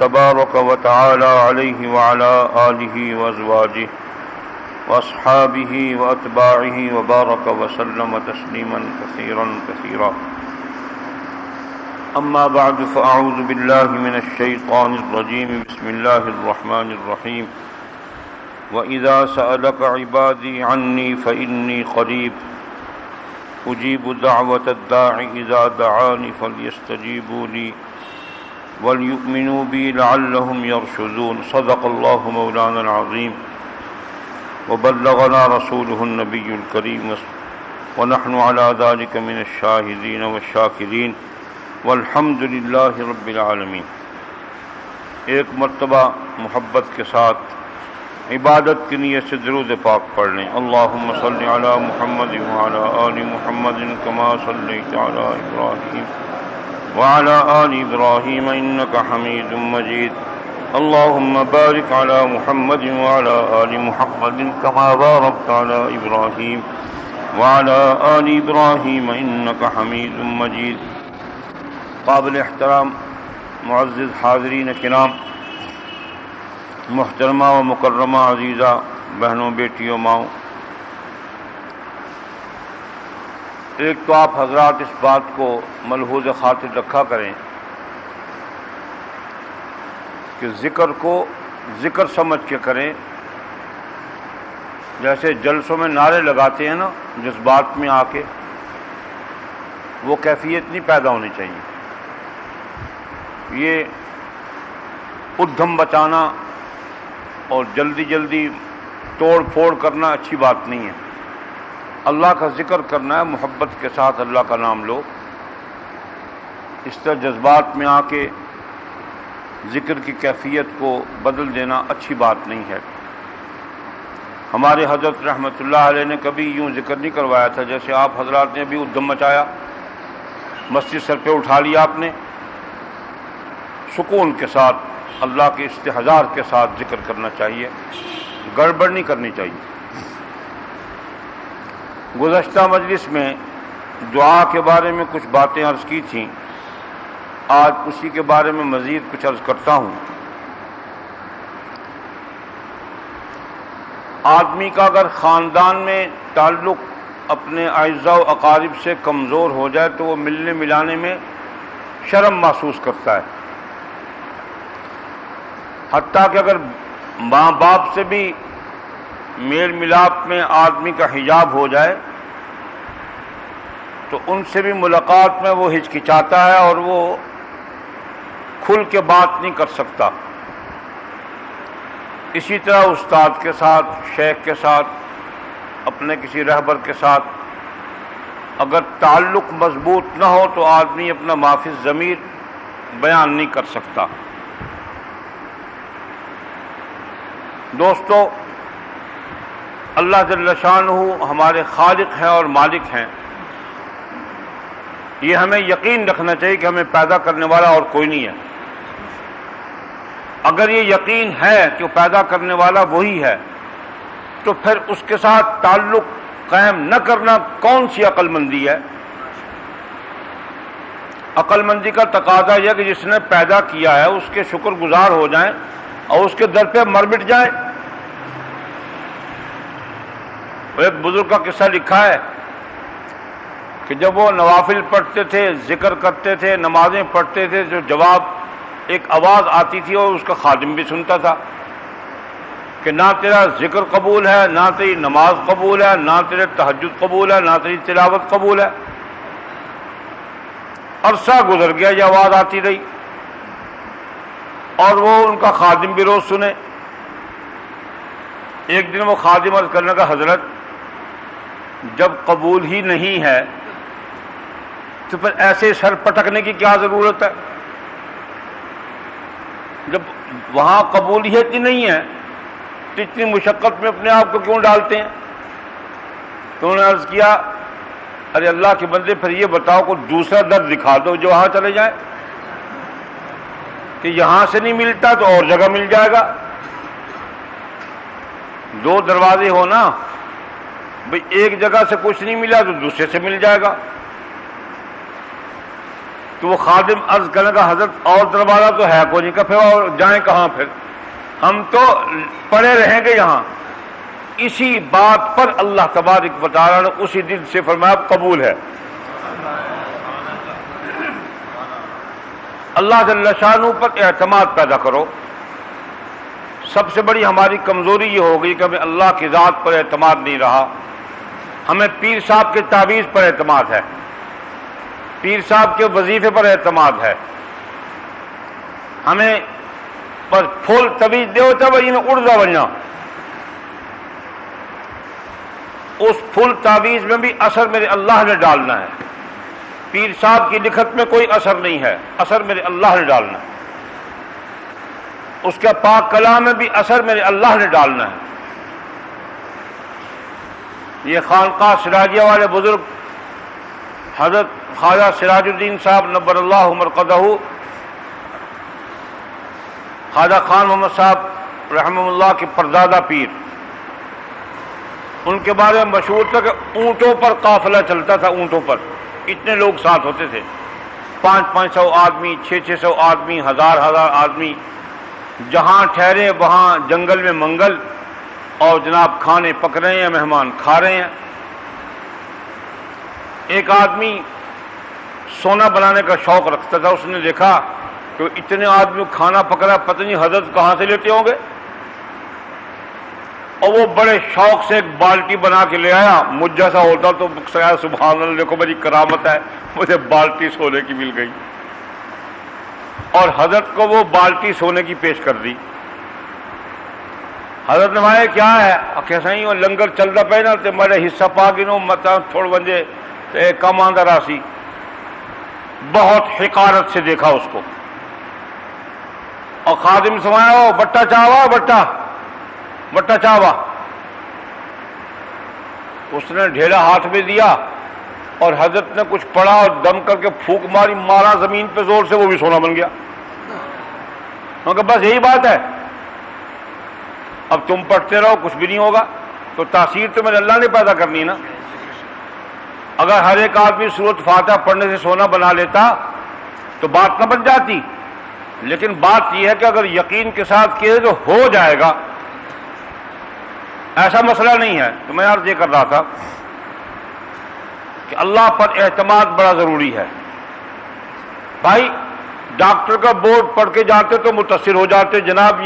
تبارك وتعالى عليه وعلى آله وأزواجه وأصحابه وأتباعه وبارك وسلم تسليما كثيرا كثيرا. أما بعد فأعوذ بالله من الشيطان الرجيم. بسم الله الرحمن الرحيم. وإذا سألك عبادي عني فإني قريب أجيب دعوة الداع إذا دعاني فليستجيبوا لي وَلْيُؤْمِنُوا بِي لَعَلَّهُمْ يَرْشُدُونَ. صدق الله مولانا العظيم وبلغنا رسوله النبي الكريم ونحن على ذلك من الشاهدين والشاكرين والحمد لله رب العالمين. ایک مرتبہ محبت کے ساتھ عبادت کی نیت سے درود پاک پڑھ لیں. اللهم صل علی محمد وعلى آل محمد كما صليت على إبراهيم وعلى آل إبراهيم إنك حميد مجيد. اللهم بارك على محمد وعلى آل محمد كما باركت على إبراهيم وعلى آل إبراهيم إنك حميد مجيد. قابل احترام معزز حاضرین کرام، محترمہ و مکرمہ عزیزہ بہنوں بیٹیوں ماؤں، ایک تو آپ حضرات اس بات کو ملحوظ خاطر رکھا کریں کہ ذکر کو ذکر سمجھ کے کریں. جیسے جلسوں میں نعرے لگاتے ہیں نا جذبات میں آ کے، وہ کیفیت نہیں پیدا ہونی چاہیے. یہ ادھم بچانا اور جلدی جلدی توڑ پھوڑ کرنا اچھی بات نہیں ہے. اللہ کا ذکر کرنا ہے، محبت کے ساتھ اللہ کا نام لو. اس طرح جذبات میں آ کے ذکر کی کیفیت کو بدل دینا اچھی بات نہیں ہے. ہمارے حضرت رحمۃ اللہ علیہ نے کبھی یوں ذکر نہیں کروایا تھا جیسے آپ حضرات نے ابھی ادھم مچایا، مسجد سر پہ اٹھا لیا آپ نے. سکون کے ساتھ اللہ کے استحضار کے ساتھ ذکر کرنا چاہیے، گڑبڑ نہیں کرنی چاہیے. گزشتہ مجلس میں دعا کے بارے میں کچھ باتیں عرض کی تھیں، آج اسی کے بارے میں مزید کچھ عرض کرتا ہوں. آدمی کا اگر خاندان میں تعلق اپنے اعزاء و اقارب سے کمزور ہو جائے تو وہ ملنے ملانے میں شرم محسوس کرتا ہے. حتیٰ کہ اگر ماں باپ سے بھی میل ملاپ میں آدمی کا حجاب ہو جائے تو ان سے بھی ملاقات میں وہ ہچکچاتا ہے اور وہ کھل کے بات نہیں کر سکتا. اسی طرح استاد کے ساتھ، شیخ کے ساتھ، اپنے کسی رہبر کے ساتھ اگر تعلق مضبوط نہ ہو تو آدمی اپنا ما فی الضمیر بیان نہیں کر سکتا. دوستو، اللہ جل شانہ ہمارے خالق ہیں اور مالک ہیں. یہ ہمیں یقین رکھنا چاہیے کہ ہمیں پیدا کرنے والا اور کوئی نہیں ہے. اگر یہ یقین ہے کہ وہ پیدا کرنے والا وہی ہے تو پھر اس کے ساتھ تعلق قائم نہ کرنا کون سی عقل مندی ہے؟ عقل مندی کا تقاضا یہ کہ جس نے پیدا کیا ہے اس کے شکر گزار ہو جائیں اور اس کے در پہ مر مٹ جائیں. ایک بزرگ کا قصہ لکھا ہے کہ جب وہ نوافل پڑھتے تھے، ذکر کرتے تھے، نمازیں پڑھتے تھے، جو جواب ایک آواز آتی تھی اور اس کا خادم بھی سنتا تھا کہ نہ تیرا ذکر قبول ہے، نہ تیری نماز قبول ہے، نہ تیرے تہجد قبول ہے، نہ تیری تلاوت قبول ہے. عرصہ گزر گیا، یہ آواز آتی رہی اور وہ ان کا خادم بھی روز سنے. ایک دن وہ خادم عرض کرنے کا، حضرت جب قبول ہی نہیں ہے تو پھر ایسے سر پٹکنے کی کیا ضرورت ہے؟ جب وہاں قبولیت ہی نہیں ہے تو اتنی مشقت میں اپنے آپ کو کیوں ڈالتے ہیں؟ تو انہوں نے عرض کیا، ارے اللہ کے بندے پھر یہ بتاؤ کوئی دوسرا در دکھا دو جو وہاں چلے جائیں، کہ یہاں سے نہیں ملتا تو اور جگہ مل جائے گا. دو دروازے ہو نا بھئی، ایک جگہ سے کچھ نہیں ملا تو دوسرے سے مل جائے گا. تو وہ خادم عرض کرنے کا حضرت اور دروازہ تو ہے کوئی نہیں، کہ پھر اور جائیں کہاں، پھر ہم تو پڑے رہیں گے یہاں۔ اسی بات پر اللہ تبارک و تعالیٰ نے اسی دن سے فرمایا قبول ہے۔ اللہ جل شانہ پر اعتماد پیدا کرو۔ سب سے بڑی ہماری کمزوری یہ ہو گئی کہ ہمیں اللہ کی ذات پر اعتماد نہیں رہا، ہمیں پیر صاحب کے تعویذ پر اعتماد ہے، پیر صاحب کے وظیفے پر اعتماد ہے، ہمیں پر پھول تعویذ دے ہوتا بھائی میں اڑ جا بننا، اس پھول تعویذ میں بھی اثر میرے اللہ نے ڈالنا ہے، پیر صاحب کی لکھت میں کوئی اثر نہیں ہے، اثر میرے اللہ نے ڈالنا ہے، اس کا پاک کلام میں بھی اثر میرے اللہ نے ڈالنا ہے۔ یہ خانقاہ سراجیہ والے بزرگ حضرت خواجہ سراج الدین صاحب نبر اللہ مرقدہ، خواجہ خان محمد صاحب رحمہ اللہ کے پردادا پیر، ان کے بارے میں مشہور تھا کہ اونٹوں پر قافلہ چلتا تھا، اونٹوں پر اتنے لوگ ساتھ ہوتے تھے، 500 آدمی، 600 آدمی، 1000 آدمی، جہاں ٹھہرے وہاں جنگل میں منگل، اور جناب کھانے پک رہے ہیں، مہمان کھا رہے ہیں۔ ایک آدمی سونا بنانے کا شوق رکھتا تھا، اس نے دیکھا کہ اتنے آدمی کھانا پک رہا، پتہ نہیں حضرت کہاں سے لیتے ہوں گے، اور وہ بڑے شوق سے ایک بالٹی بنا کے لے آیا، مجھ جیسا ہوتا تو سبحان اللہ دیکھو میری کرامت ہے، مجھے بالٹی سونے کی مل گئی، اور حضرت کو وہ بالٹی سونے کی پیش کر دی۔ حضرت نے بھائی کیا ہے کیسا ہی لنگر چلتا پہ نا تو میرے حصہ پا گنو مت چھوڑ بنجے کم آندہ راسی، بہت حقارت سے دیکھا اس کو، اور خادم سمایا ہو بٹا چاوا، بٹا چاوا، اس نے ڈھیلا ہاتھ میں دیا، اور حضرت نے کچھ پڑھا اور دم کر کے پھونک ماری، مارا زمین پہ زور سے، وہ بھی سونا بن گیا۔ کیونکہ بس یہی بات ہے، اب تم پڑھتے رہو کچھ بھی نہیں ہوگا، تو تاثیر تو میرے اللہ نے پیدا کرنی نا۔ اگر ہر ایک آدمی سورۃ فاتحہ پڑھنے سے سونا بنا لیتا تو بات نہ بن جاتی، لیکن بات یہ ہے کہ اگر یقین کے ساتھ کیے تو ہو جائے گا، ایسا مسئلہ نہیں ہے۔ تو میں عرض یہ کر رہا تھا کہ اللہ پر اعتماد بڑا ضروری ہے۔ بھائی ڈاکٹر کا بورڈ پڑھ کے جاتے تو متاثر ہو جاتے، جناب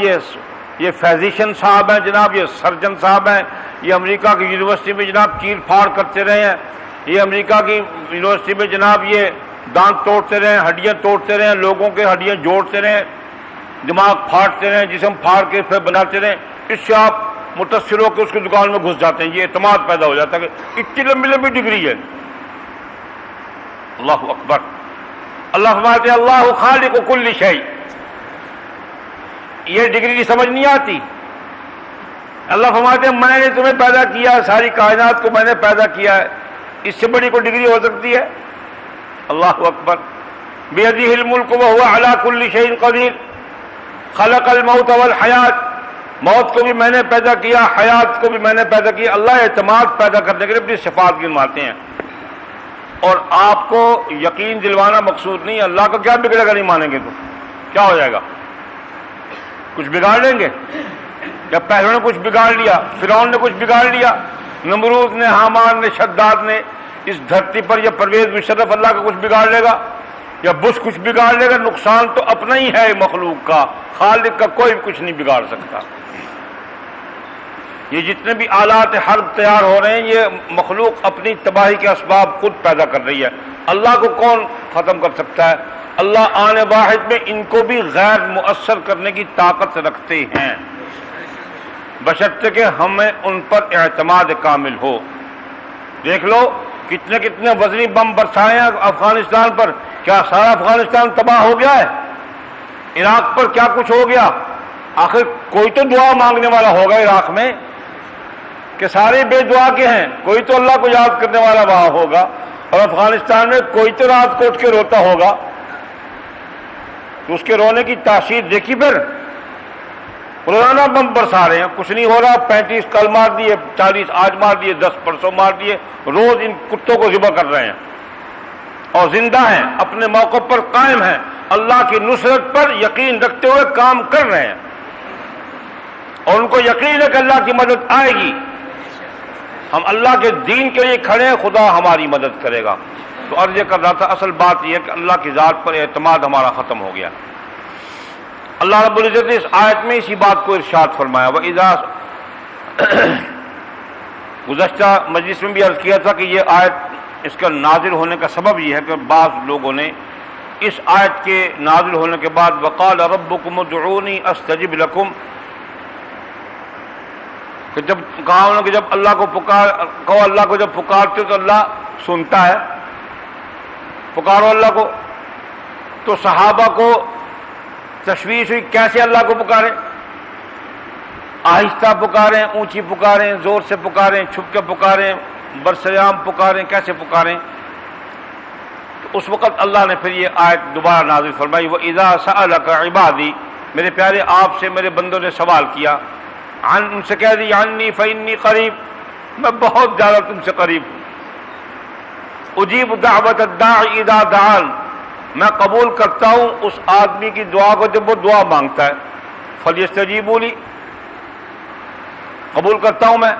یہ فزیشین صاحب ہیں، جناب یہ سرجن صاحب ہیں، یہ امریکہ کی یونیورسٹی میں جناب چیر پھاڑ کرتے رہے ہیں، یہ امریکہ کی یونیورسٹی میں جناب یہ دانت توڑتے رہے ہیں، ہڈیاں توڑتے رہے ہیں، لوگوں کے ہڈیاں جوڑتے رہے ہیں، دماغ پھاڑتے رہے ہیں، جسم پھاڑ کے پھر بناتے رہے، اس سے آپ متاثر ہو کے اس کی دکان میں گھس جاتے ہیں، یہ اعتماد پیدا ہو جاتا ہے کہ اتنی لمبی لمبی ڈگری ہے۔ اللہ اکبر۔ اللہ فرماتے ہیں اللہ خالق کل شیء، یہ ڈگری کی سمجھ نہیں آتی۔ اللہ فرماتے ہیں میں نے تمہیں پیدا کیا، ساری کائنات کو میں نے پیدا کیا ہے، اس سے بڑی کوئی ڈگری ہو سکتی ہے؟ اللہ اکبر۔ بیدہ الملک وہو علی کل شیء قدیر، خلق الموت والحیات، موت کو بھی میں نے پیدا کیا، حیات کو بھی میں نے پیدا کیا۔ اللہ اعتماد پیدا کرنے کے لیے اپنی صفات گنواتے ہیں، اور آپ کو یقین دلوانا مقصود نہیں ہے۔ اللہ کو کیا بگڑے گا نہیں مانیں گے تو کیا ہو جائے گا؟ کچھ بگاڑ لیں گے؟ جب پہلو نے کچھ بگاڑ لیا، فرعون نے کچھ بگاڑ لیا، نمرود نے، حامان نے، شداد نے، اس دھرتی پر یہ پرویز مشرف اللہ کا کچھ بگاڑ لے گا یا بش کچھ بگاڑ لے گا؟ نقصان تو اپنا ہی ہے مخلوق کا، خالق کا کوئی کچھ نہیں بگاڑ سکتا۔ یہ جتنے بھی آلات حرب تیار ہو رہے ہیں یہ مخلوق اپنی تباہی کے اسباب خود پیدا کر رہی ہے، اللہ کو کون ختم کر سکتا ہے؟ اللہ آن واحد میں ان کو بھی غیر مؤثر کرنے کی طاقت رکھتے ہیں، بشرطے کہ ہمیں ان پر اعتماد کامل ہو۔ دیکھ لو کتنے کتنے وزنی بم برسائے ہیں افغانستان پر، کیا سارا افغانستان تباہ ہو گیا ہے؟ عراق پر کیا کچھ ہو گیا؟ آخر کوئی تو دعا مانگنے والا ہوگا عراق میں، کہ سارے بے دعا کے ہیں، کوئی تو اللہ کو یاد کرنے والا وہاں ہوگا، اور افغانستان میں کوئی تو رات کو اٹھ کے روتا ہوگا، تو اس کے رونے کی تاثیر دیکھی پھر؟ روزانہ بم برسا رہے ہیں، کچھ نہیں ہو رہا، 35 کل مار دیے، 40 آج مار دیے، 10 پرسوں مار دیے، روز ان کتوں کو ذبح کر رہے ہیں۔ اور زندہ ہیں، اپنے موقع پر قائم ہیں، اللہ کی نصرت پر یقین رکھتے ہوئے کام کر رہے ہیں، اور ان کو یقین ہے کہ اللہ کی مدد آئے گی۔ ہم اللہ کے دین کے لیے کھڑے ہیں، خدا ہماری مدد کرے گا۔ تو عرض کر رہا تھا، اصل بات یہ ہے کہ اللہ کی ذات پر اعتماد ہمارا ختم ہو گیا۔ اللہ رب العزت نے اس آیت میں اسی بات کو ارشاد فرمایا۔ وَإِذَا گزشتہ مجلس میں بھی عرض کیا تھا کہ یہ آیت، اس کا نازل ہونے کا سبب یہ ہے کہ بعض لوگوں نے اس آیت کے نازل ہونے کے بعد وَقَالَ رَبُّكُمُ ادْعُونِي أَسْتَجِبْ لَكُمْ، کہ جب کہا انہوں نے کہ جب اللہ کو جب پکارتے تو اللہ سنتا ہے، پکارو اللہ کو۔ تو صحابہ کو تشویش ہوئی، کیسے اللہ کو پکاریں؟ آہستہ پکاریں، اونچی پکاریں، زور سے پکاریں، چھپ کے پکاریں، برسریام پکاریں، کیسے پکاریں؟ تو اس وقت اللہ نے پھر یہ آیت دوبارہ نازل فرمائی، وَإِذَا سَأَلَكَ عِبَادِي، میرے پیارے آپ سے میرے بندوں نے سوال کیا، ان سے کہہ دی عنی فإنی قریب، میں بہت زیادہ تم سے قریب ہوں، اجیب دعوت الداعی اذا دعان، میں قبول کرتا ہوں اس آدمی کی دعا کو جب وہ دعا مانگتا ہے، فلیستجیبوا لی، قبول کرتا ہوں میں،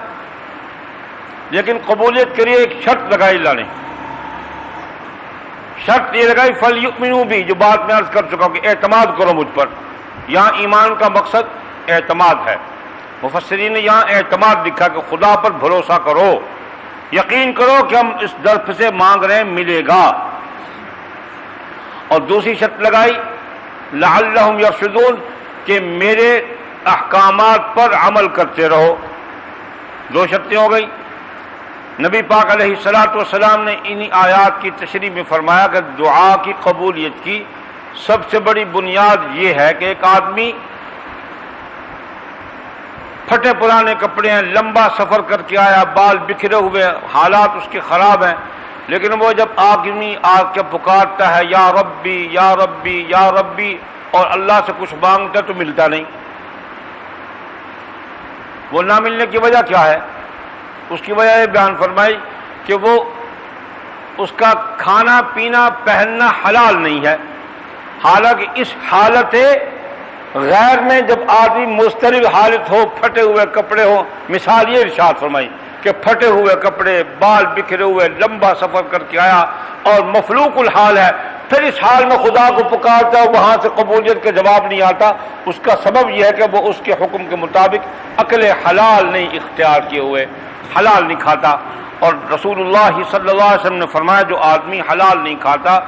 لیکن قبولیت کے لیے ایک شرط لگائی اللہ نے، شرط یہ لگائی فلیؤمنوا بی، جو بات میں عرض کر چکا ہوں کہ اعتماد کرو مجھ پر۔ یہاں ایمان کا مقصد اعتماد ہے، مفسرین نے یہاں اعتماد لکھا کہ خدا پر بھروسہ کرو، یقین کرو کہ ہم اس درف سے مانگ رہے ہیں ملے گا۔ اور دوسری شرط لگائی لعلہم یرشدون، کہ میرے احکامات پر عمل کرتے رہو۔ دو شرطیں ہو گئی۔ نبی پاک علیہ الصلوۃ والسلام نے انہی آیات کی تشریح میں فرمایا کہ دعا کی قبولیت کی سب سے بڑی بنیاد یہ ہے کہ ایک آدمی پھٹے پرانے کپڑے ہیں، لمبا سفر کر کے آیا، بال بکھرے ہوئے، حالات اس کے خراب ہیں، لیکن وہ جب آدمی آ کے پکارتا ہے یا ربی یا ربی یا ربی، اور اللہ سے کچھ مانگتا تو ملتا نہیں۔ وہ نہ ملنے کی وجہ کیا ہے؟ اس کی وجہ یہ بیان فرمائی کہ وہ اس کا کھانا پینا پہننا حلال نہیں ہے، حالانکہ اس حالت غیر میں جب آدمی مضطرب حالت ہو، پھٹے ہوئے کپڑے ہو، مثال یہ ارشاد فرمائی کہ پھٹے ہوئے کپڑے، بال بکھرے ہوئے، لمبا سفر کر کے آیا اور مفلوق الحال ہے، پھر اس حال میں خدا کو پکارتا ہے، وہاں سے قبولیت کا جواب نہیں آتا، اس کا سبب یہ ہے کہ وہ اس کے حکم کے مطابق عقل حلال نہیں اختیار کیے ہوئے، حلال نہیں کھاتا۔ اور رسول اللہ صلی اللہ علیہ وسلم نے فرمایا جو آدمی حلال نہیں کھاتا،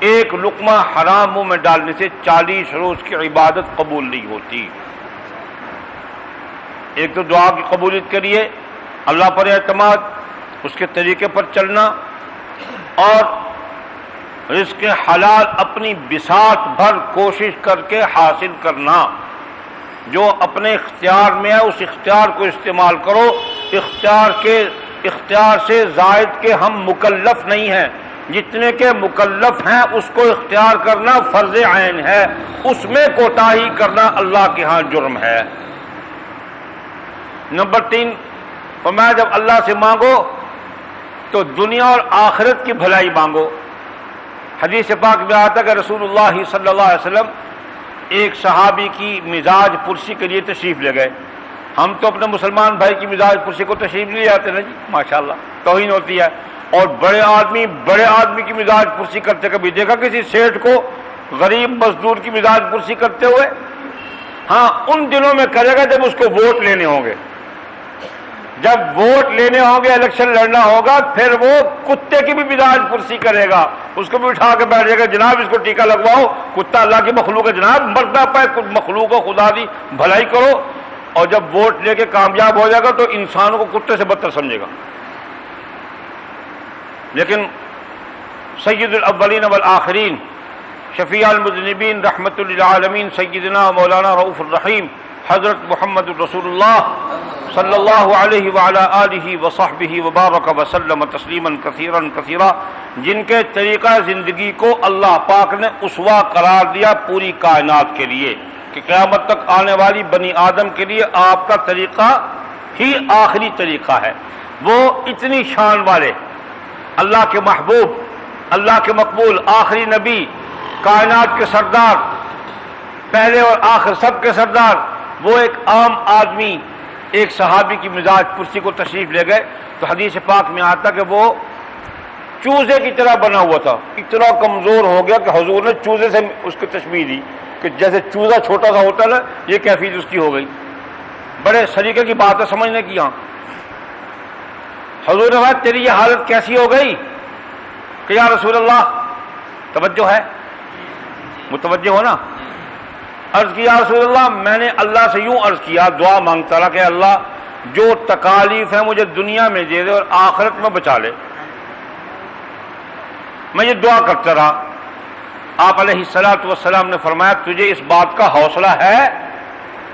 ایک لقمہ حرام منہ میں ڈالنے سے 40 روز کی عبادت قبول نہیں ہوتی۔ ایک تو دعا کی قبولیت کے لیے اللہ پر اعتماد، اس کے طریقے پر چلنا، اور رزق حلال اپنی بساط بھر کوشش کر کے حاصل کرنا۔ جو اپنے اختیار میں ہے اس اختیار کو استعمال کرو، اختیار سے زائد کے ہم مکلف نہیں ہیں، جتنے کے مکلف ہیں اس کو اختیار کرنا فرض عین ہے، اس میں کوتاہی کرنا اللہ کے ہاں جرم ہے۔ نمبر 3 فرمایا جب اللہ سے مانگو تو دنیا اور آخرت کی بھلائی مانگو۔ حدیث پاک میں آتا ہے کہ رسول اللہ صلی اللہ علیہ وسلم ایک صحابی کی مزاج پرسی کے لیے تشریف لے گئے۔ ہم تو اپنے مسلمان بھائی کی مزاج پرسی کو تشریف لے جاتے نا جی، ماشاءاللہ توہین ہوتی ہے، اور بڑے آدمی کی مزاج پرسی کرتے کبھی دیکھا کسی سیٹھ کو غریب مزدور کی مزاج پرسی کرتے ہوئے؟ ہاں ان دنوں میں کرے گا جب اس کو ووٹ لینے ہوں گے، جب ووٹ لینے ہوں گے، الیکشن لڑنا ہوگا، پھر وہ کتے کی بھی مزاج پرسی کرے گا، اس کو بھی اٹھا کے بیٹھ جائے گا، جناب اس کو ٹیکہ لگواؤ، کتا اللہ کی مخلوق ہے جناب، مرنا پائے مخلوق ہو، خدا دی بھلائی کرو۔ اور جب ووٹ لے کے کامیاب ہو جائے گا تو انسانوں کو کتے سے بدتر سمجھے گا۔ لیکن سید الاولین والآخرین، شفیع المذنبین، رحمت للعالمین، سیدنا مولانا رؤوف الرحیم حضرت محمد الرسول اللہ صلی اللہ علیہ وعلی آلہ وصحبہ وبارک وسلم تسلیما کثیرا کثیرا، جن کے طریقہ زندگی کو اللہ پاک نے اسوہ قرار دیا پوری کائنات کے لیے، کہ قیامت تک آنے والی بنی آدم کے لیے آپ کا طریقہ ہی آخری طریقہ ہے۔ وہ اتنی شان والے اللہ کے محبوب اللہ کے مقبول آخری نبی، کائنات کے سردار، پہلے اور آخر سب کے سردار، وہ ایک عام آدمی ایک صحابی کی مزاج پرسی کو تشریف لے گئے تو حدیث پاک میں آتا کہ وہ چوزے کی طرح بنا ہوا تھا، اتنا کمزور ہو گیا کہ حضور نے چوزے سے اس کی تشبیہ دی کہ جیسے چوزا چھوٹا سا ہوتا نا، یہ کیفیت اس کی ہو گئی۔ بڑے سلیقے کی بات ہے سمجھنے کی یہاں۔ حضور نے کہا تیری یہ حالت کیسی ہو گئی کہ یا رسول اللہ، توجہ ہے، متوجہ ہو نا؟ عرض کیا یا رسول اللہ، میں نے اللہ سے یوں عرض کیا، دعا مانگتا رہا کہ اللہ جو تکالیف ہیں مجھے دنیا میں دے دے اور آخرت میں بچا لے۔ میں یہ دعا کرتا رہا۔ آپ علیہ الصلوۃ والسلام نے فرمایا تجھے اس بات کا حوصلہ ہے،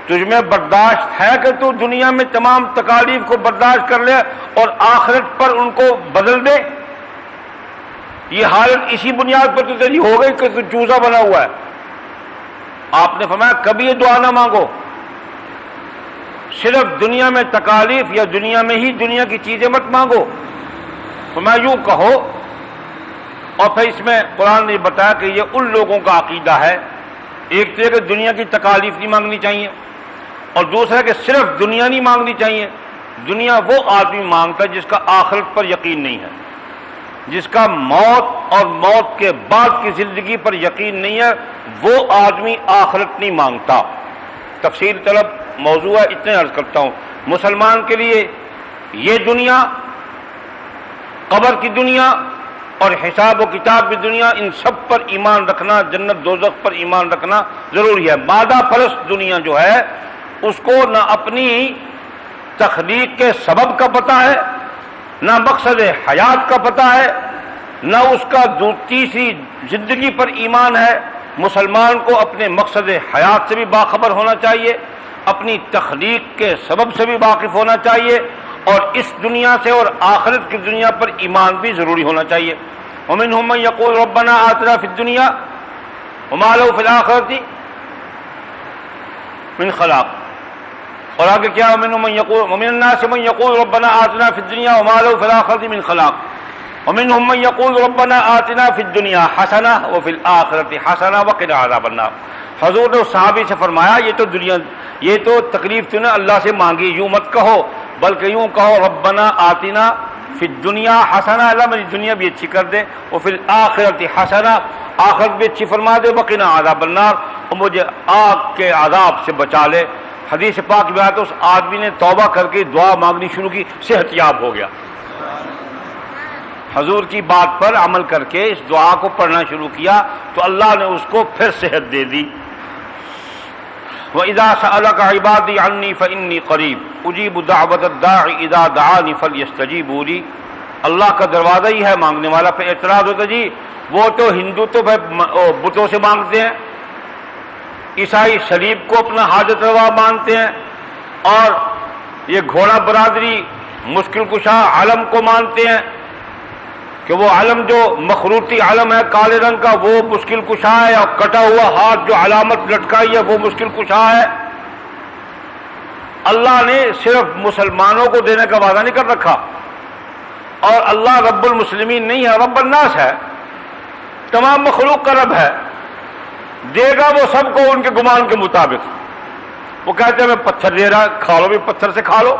تجھ میں برداشت ہے کہ تو دنیا میں تمام تکالیف کو برداشت کر لے اور آخرت پر ان کو بدل دے؟ یہ حالت اسی بنیاد پر تو تیری ہو گئی کہ تو چوزا بنا ہوا ہے۔ آپ نے فرمایا کبھی یہ دعا نہ مانگو، صرف دنیا میں تکالیف یا دنیا میں ہی دنیا کی چیزیں مت مانگو۔ فرمایا یوں کہو، اور پھر اس میں قرآن نے بتایا کہ یہ ان لوگوں کا عقیدہ ہے، ایک تو یہ کہ دنیا کی تکالیف نہیں مانگنی چاہیے، اور دوسرا کہ صرف دنیا نہیں مانگنی چاہیے۔ دنیا وہ آدمی مانگتا ہے جس کا آخرت پر یقین نہیں ہے، جس کا موت اور موت کے بعد کی زندگی پر یقین نہیں ہے، وہ آدمی آخرت نہیں مانگتا۔ تفصیل طلب موضوع ہے، اتنے عرض کرتا ہوں۔ مسلمان کے لیے یہ دنیا، قبر کی دنیا اور حساب و کتاب کی دنیا، ان سب پر ایمان رکھنا، جنت دوزخ پر ایمان رکھنا ضروری ہے۔ مادہ پرست دنیا جو ہے اس کو نہ اپنی تخلیق کے سبب کا پتہ ہے، نہ مقصد حیات کا پتہ ہے، نہ اس کا تیسری زندگی پر ایمان ہے۔ مسلمان کو اپنے مقصد حیات سے بھی باخبر ہونا چاہیے، اپنی تخلیق کے سبب سے بھی واقف ہونا چاہیے، اور اس دنیا سے اور آخرت کی دنیا پر ایمان بھی ضروری ہونا چاہیے۔ ومنهم من يقول ربنا آتنا في الدنيا وما له في الآخرة من خلاق، اور آگے کیا ومن الناس من يقول ربنا آتنا في الدنيا وما له في الآخرة من خلاق ومنهم من يقول ربنا آتنا في الدنيا حسنة وفي الآخرة حسنة وقنا عذاب النار۔ حضور نے اس صحابی سے فرمایا یہ تو تکلیف تو نے اللہ سے مانگی، یوں مت کہو بلکہ یوں کہو ربنا آتنا فی الدنیا حسنہ، اللہ میری دنیا بھی اچھی کر دے، اور فی الآخرۃ حسنہ، آخرت بھی اچھی فرما دے، وقنا عذاب النار، اور مجھے آگ کے عذاب سے بچا لے۔ حدیث پاک میں آتا ہے اس آدمی نے توبہ کر کے دعا مانگنی شروع کی، صحت یاب ہو گیا۔ حضور کی بات پر عمل کر کے اس دعا کو پڑھنا شروع کیا تو اللہ نے اس کو پھر صحت دے دی۔ وَإِذَا سَأَلَكَ عِبَادِي عَنِّي فَإِنِّي قَرِيبٌ أُجِيبُ دَعْوَةَ الدَّاعِ إِذَا دَعَانِ فَلْيَسْتَجِيبُوا لِي۔ اللہ کا دروازہ ہی ہے مانگنے والا۔ پہ اعتراض ہوتا جی وہ تو ہندو تو بتوں سے مانگتے ہیں، عیسائی صلیب کو اپنا حاجت روا مانتے ہیں، اور یہ گھوڑا برادری مشکل کشا علم کو مانتے ہیں کہ وہ علم جو مخروطی علم ہے کالے رنگ کا وہ مشکل کشا ہے، اور کٹا ہوا ہاتھ جو علامت لٹکائی ہے وہ مشکل کشا ہے۔ اللہ نے صرف مسلمانوں کو دینے کا وعدہ نہیں کر رکھا، اور اللہ رب المسلمین نہیں ہے، رب الناس ہے، تمام مخلوق کا رب ہے، دے گا وہ سب کو ان کے گمان کے مطابق۔ وہ کہتے ہیں میں پتھر دے رہا، کھا لو بھی پتھر سے کھا لو۔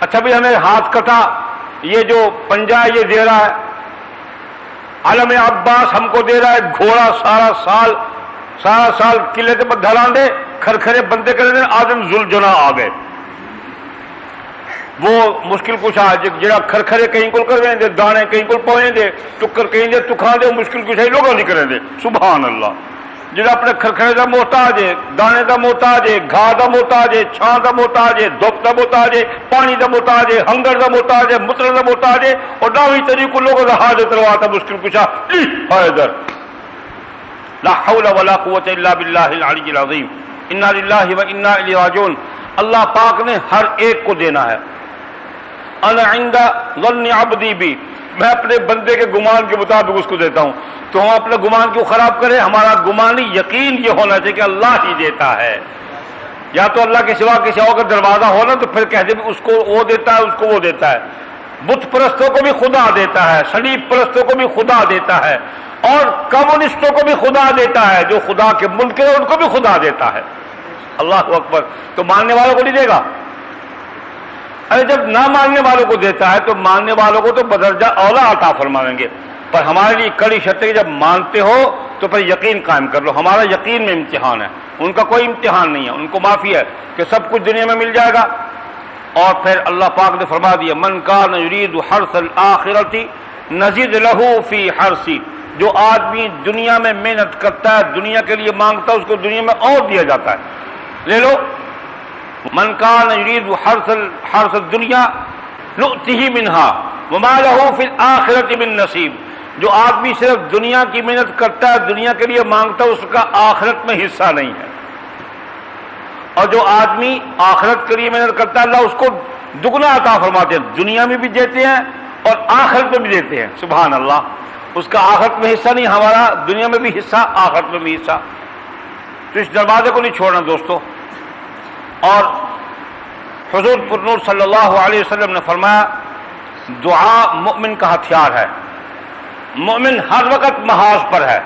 اچھا بھی ہمیں ہاتھ کٹا، یہ جو پنجہ ہے یہ دے رہا ہے، علم عباس ہم کو دے رہا ہے، گھوڑا سارا سال قلعے کے پر ڈھلان دے، کھرکھرے بندے کرے دے، آدم ذوالجناح آ گئے۔ وہ مشکل کشا جڑا کھرکھرے کہیں کل کر دے، دانے کہیں کل پوئیں دے، ٹکر کہیں دے تکھا دے، مشکل کشا لوگوں نہیں کریں دے۔ سبحان اللہ۔ جڑا اپنے کھرکھرے دا محتاج ہے، دانے دا محتاج ہے، گھا دا محتاج ہے، چھان دا محتاج ہے، دھوپ دا محتاج ہے، پانی دا محتاج ہے، ہنگر دا محتاج ہے، مطر دا محتاج ہے، اور ناوی طریق لوگوں کا حاجت روا تھا مشکل کشا حیدر۔ لا حول ولا قوت الا باللہ العلی العظیم۔ انا للہ و انا الیہ راجعون۔ اللہ پاک نے ہر ایک کو دینا ہے۔ انا عند ظن عبدی بی، میں اپنے بندے کے گمان کے مطابق اس کو دیتا ہوں۔ تو ہم اپنا گمان کیوں خراب کریں؟ ہمارا گمانی یقین یہ ہونا چاہیے کہ اللہ ہی دیتا ہے۔ یا تو اللہ کے سوا کسی اور کا دروازہ ہونا تو پھر کہہ دے اس کو وہ دیتا ہے، اس کو وہ دیتا ہے۔ بت پرستوں کو بھی خدا دیتا ہے، صلیب پرستوں کو بھی خدا دیتا ہے، اور کمیونسٹوں کو بھی خدا دیتا ہے، جو خدا کے منکر ہیں ان کو بھی خدا دیتا ہے۔ اللہ اکبر۔ تو ماننے والوں کو نہیں دے گا؟ ارے جب نہ ماننے والوں کو دیتا ہے تو ماننے والوں کو تو بدرجہ اولا عطا فرمائیں گے، پر ہمارے لیے کڑی شرط ہے کہ جب مانتے ہو تو پھر یقین قائم کر لو۔ ہمارا یقین میں امتحان ہے، ان کا کوئی امتحان نہیں ہے، ان کو معافی ہے کہ سب کچھ دنیا میں مل جائے گا۔ اور پھر اللہ پاک نے فرما دیا من کان یرید حرث الآخرۃ نزد لہ فی حرثہ، جو آدمی دنیا میں محنت کرتا ہے، دنیا کے لیے مانگتا ہے، اس کو دنیا میں اور دیا جاتا ہے۔ لے لو، من کان یرید حرث الدنیا نؤتہ منہا وما لہ فی الآخرۃ من نصیب، جو آدمی صرف دنیا کی محنت کرتا ہے، دنیا کے لیے مانگتا ہے، اس کا آخرت میں حصہ نہیں ہے۔ اور جو آدمی آخرت کے لیے محنت کرتا ہے اللہ اس کو دگنا عطا فرماتے ہیں، دنیا میں بھی دیتے ہیں اور آخرت میں بھی دیتے ہیں۔ سبحان اللہ۔ اس کا آخرت میں حصہ نہیں، ہمارا دنیا میں بھی حصہ، آخرت میں بھی حصہ۔ تو اس دروازے کو نہیں چھوڑنا دوستو۔ اور حضور پر نور صلی اللہ علیہ وسلم نے فرمایا دعا مومن کا ہتھیار ہے، مومن ہر وقت محاذ پر ہے،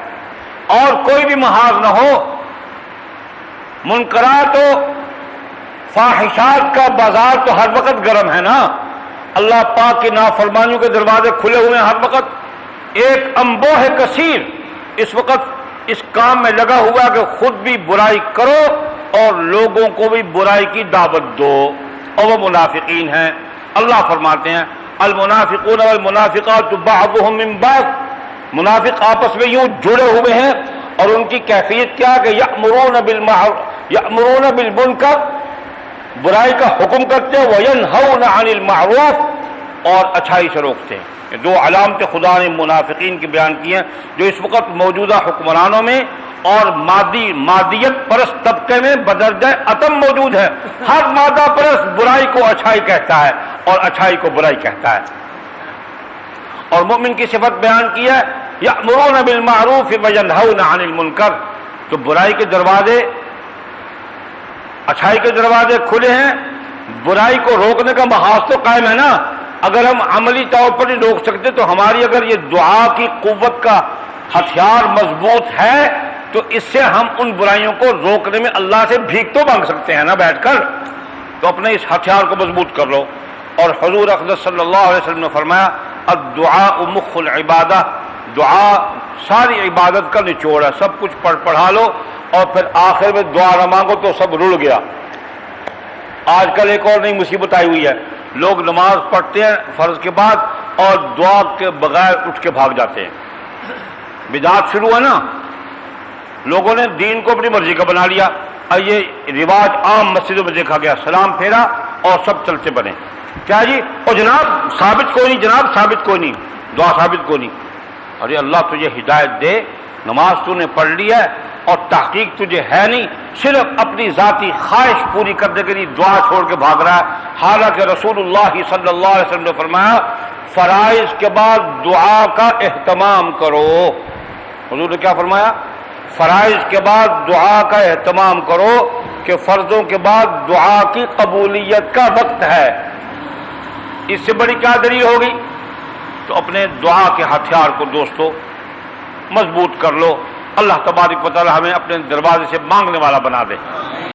اور کوئی بھی محاذ نہ ہو، منکرات و فاحشات کا بازار تو ہر وقت گرم ہے نا، اللہ پاک کی نافرمانیوں کے دروازے کھلے ہوئے ہیں ہر وقت۔ ایک انبوہ کثیر اس وقت اس کام میں لگا ہوا ہے کہ خود بھی برائی کرو اور لوگوں کو بھی برائی کی دعوت دو، اور وہ منافقین ہیں۔ اللہ فرماتے ہیں المنافقون والمنافقات بعضهم من بعض، منافق آپس میں یوں جڑے ہوئے ہیں، اور ان کی کیفیت کیا کہ یأمرون بالمنکر، برائی کا حکم کرتے ہیں، وینہون عن المعروف، اور اچھائی سے روکتے ہیں۔ یہ دو علامتیں خدا نے منافقین کی بیان کی ہیں، جو اس وقت موجودہ حکمرانوں میں اور مادیت پرست طبقے میں بدرجہ اتم موجود ہے۔ ہر مادہ پرست برائی کو اچھائی کہتا ہے اور اچھائی کو برائی کہتا ہے۔ اور مومن کی صفت بیان کی ہے یأمرون بالمعروف وینہون عن المنکر، تو برائی کے دروازے، اچھائی کے دروازے کھلے ہیں، برائی کو روکنے کا محاذ تو قائم ہے نا۔ اگر ہم عملی طور پر نہیں روک سکتے تو ہماری اگر یہ دعا کی قوت کا ہتھیار مضبوط ہے تو اس سے ہم ان برائیوں کو روکنے میں اللہ سے بھیک تو مانگ سکتے ہیں نا بیٹھ کر۔ تو اپنے اس ہتھیار کو مضبوط کر لو۔ اور حضور اقدس صلی اللہ علیہ وسلم نے فرمایا الدعاء مخ العبادہ، دعا ساری عبادت کا نچوڑ ہے، سب کچھ پڑھا لو اور پھر آخر میں دعا نہ مانگو تو سب رڑ گیا۔ آج کل ایک اور نئی مصیبت آئی ہوئی ہے، لوگ نماز پڑھتے ہیں فرض کے بعد اور دعا کے بغیر اٹھ کے بھاگ جاتے ہیں۔ بدعت شروع ہے نا، لوگوں نے دین کو اپنی مرضی کا بنا لیا، اور یہ رواج عام مسجدوں میں دیکھا گیا، سلام پھیرا اور سب چلتے بنے۔ کیا جی؟ اور جناب ثابت کوئی نہیں، جناب ثابت کوئی نہیں، دعا ثابت کوئی نہیں۔ ارے اللہ تجھے ہدایت دے، نماز تو نے پڑھ لی ہے اور تحقیق تجھے ہے نہیں، صرف اپنی ذاتی خواہش پوری کرنے کے لیے دعا چھوڑ کے بھاگ رہا ہے۔ حالانکہ رسول اللہ صلی اللہ علیہ وسلم نے فرمایا فرائض کے بعد دعا کا اہتمام کرو۔ حضور نے کیا فرمایا؟ فرائض کے بعد دعا کا اہتمام کرو، کہ فرضوں کے بعد دعا کی قبولیت کا وقت ہے۔ اس سے بڑی کیا دلیل ہوگی؟ تو اپنے دعا کے ہتھیار کو دوستو مضبوط کر لو۔ اللہ تبارک و تعالی ہمیں اپنے دروازے سے مانگنے والا بنا دے۔